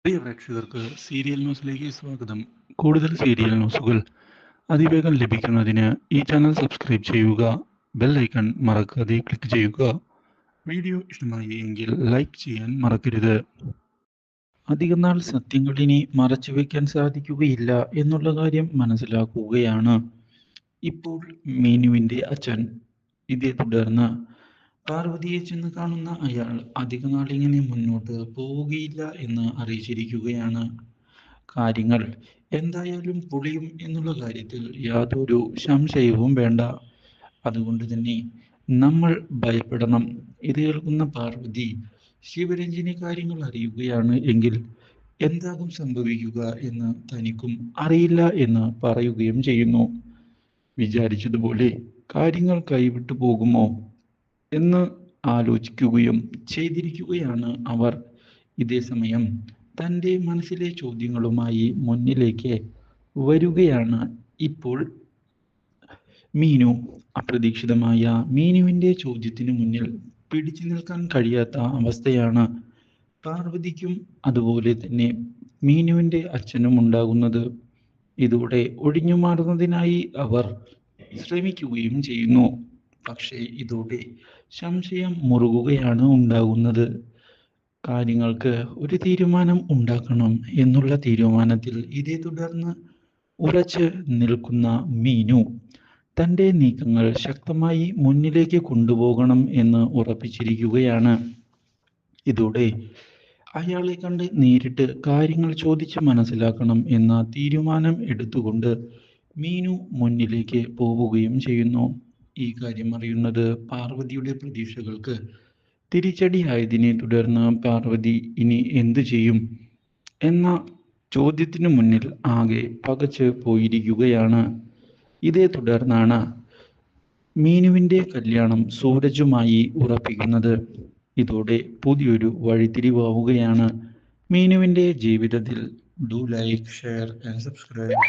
പ്രിയ പ്രേക്ഷകർക്ക് സീരിയൽ ന്യൂസിലേക്ക് സ്വാഗതം. കൂടുതൽ സീരിയൽ ന്യൂസുകൾ അതിവേഗം ലഭിക്കുന്നതിന് ഈ ചാനൽ സബ്സ്ക്രൈബ് ചെയ്യുക. ബെൽ ഐക്കൺ മറക്കാതെ ക്ലിക്ക് ചെയ്യുക. വീഡിയോ ഇഷ്ടമായി എങ്കിൽ ലൈക്ക് ചെയ്യാൻ മറക്കരുത്. അധികനാൾ സത്യങ്ങൾ ഇനി മറച്ചുവെക്കാൻ സാധിക്കുകയില്ല എന്നുള്ള കാര്യം മനസ്സിലാക്കുകയാണ് ഇപ്പോൾ മീനുവിൻ്റെ അച്ഛൻ. ഇതേ തുടർന്ന് പാർവതിയെ ചെന്ന് കാണുന്ന അയാൾ അധികനാൾ ഇങ്ങനെ മുന്നോട്ട് പോവുകയില്ല എന്ന് അറിയിച്ചിരിക്കുകയാണ്. കാര്യങ്ങൾ എന്തായാലും പൊളിയും എന്നുള്ള കാര്യത്തിൽ യാതൊരു സംശയവും വേണ്ട. അതുകൊണ്ട് തന്നെ നമ്മൾ ഭയപ്പെടണം. ഇത് കേൾക്കുന്ന പാർവതി ശിവരഞ്ജിനി കാര്യങ്ങൾ അറിയുകയാണ് എങ്കിൽ എന്താകും സംഭവിക്കുക എന്ന് തനിക്കും അറിയില്ല എന്ന് പറയുകയും ചെയ്യുന്നു. വിചാരിച്ചതുപോലെ കാര്യങ്ങൾ കൈവിട്ടു പോകുമോ എന്ന് ആലോചിക്കുകയും ചെയ്തിരിക്കുകയാണ് അവർ. ഇതേ സമയം തൻ്റെ മനസ്സിലെ ചോദ്യങ്ങളുമായി മുന്നിലേക്ക് വരികയാണ് ഇപ്പോൾ മീനു. അപ്രതീക്ഷിതമായ മീനുവിൻ്റെ ചോദ്യത്തിന് മുന്നിൽ പിടിച്ചു നിൽക്കാൻ കഴിയാത്ത അവസ്ഥയാണ് പാർവതിക്കും അതുപോലെ തന്നെ മീനുവിൻ്റെ അച്ഛനും ഉണ്ടാകുന്നത്. ഇതോടെ ഒഴിഞ്ഞു മാറുന്നതിനായി അവർ ശ്രമിക്കുകയും ചെയ്യുന്നു. പക്ഷേ ഇതോടെ സംശയം മുറുകുകയാണ് ഉണ്ടാകുന്നത്. കാര്യങ്ങൾക്ക് ഒരു തീരുമാനം ഉണ്ടാക്കണം എന്നുള്ള തീരുമാനത്തിൽ ഇതേ തുടർന്ന് ഉറച്ച് നിൽക്കുന്ന മീനു തൻ്റെ നീക്കങ്ങൾ ശക്തമായി മുന്നിലേക്ക് കൊണ്ടുപോകണം എന്ന് ഉറപ്പിച്ചിരിക്കുകയാണ്. ഇതോടെ അയാളെ കണ്ട് നേരിട്ട് കാര്യങ്ങൾ ചോദിച്ച് മനസ്സിലാക്കണം എന്ന തീരുമാനം എടുത്തുകൊണ്ട് മീനു മുന്നിലേക്ക് പോവുകയും ചെയ്യുന്നു. ഈ കാര്യം അറിയുന്നത് പാർവതിയുടെ പ്രതീക്ഷകൾക്ക് തിരിച്ചടിയായതിനെ തുടർന്ന് പാർവതി ഇനി എന്തു ചെയ്യും എന്ന ചോദ്യത്തിനു മുന്നിൽ ആകെ പകച്ച് പോയിരിക്കുകയാണ്. ഇതേ തുടർന്നാണ് മീനുവിൻ്റെ കല്യാണം സൂരജുമായി ഉറപ്പിക്കുന്നത്. ഇതോടെ പുതിയൊരു വഴിത്തിരിവാവുകയാണ് മീനുവിൻ്റെ ജീവിതത്തിൽ. Do like, share and subscribe.